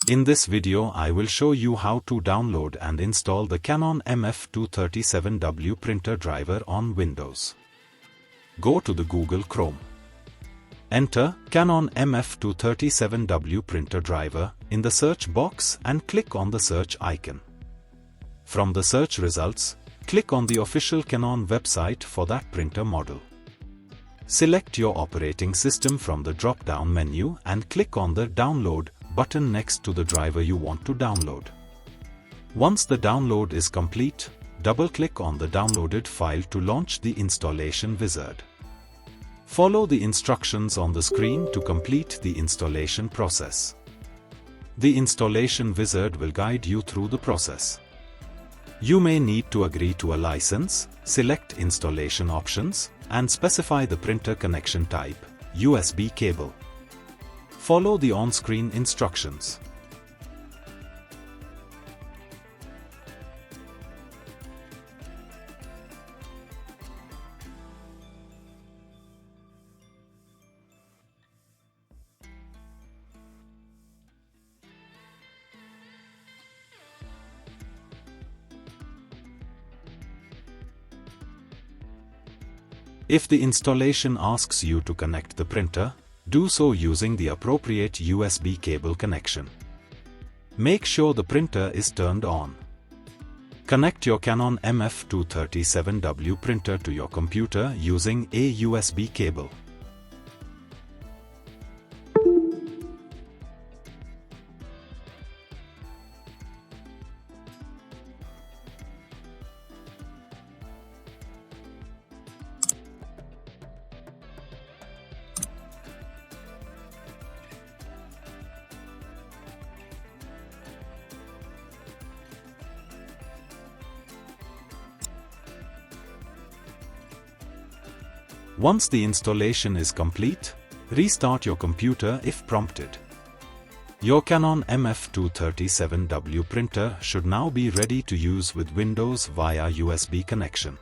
In this video I will show you how to download and install the Canon MF237w printer driver on Windows. Go to the Google Chrome. Enter Canon MF237w printer driver in the search box and click on the search icon. From the search results, click on the official Canon website for that printer model. Select your operating system from the drop-down menu and click on the Download button next to the driver you want to download. Once the download is complete, double-click on the downloaded file to launch the installation wizard. Follow the instructions on the screen to complete the installation process. The installation wizard will guide you through the process. You may need to agree to a license, select installation options, and specify the printer connection type, USB cable. Follow the on-screen instructions. If the installation asks you to connect the printer, do so using the appropriate USB cable connection. Make sure the printer is turned on. Connect your Canon MF237w printer to your computer using a USB cable. Once the installation is complete, restart your computer if prompted. Your Canon MF237w printer should now be ready to use with Windows via USB connection.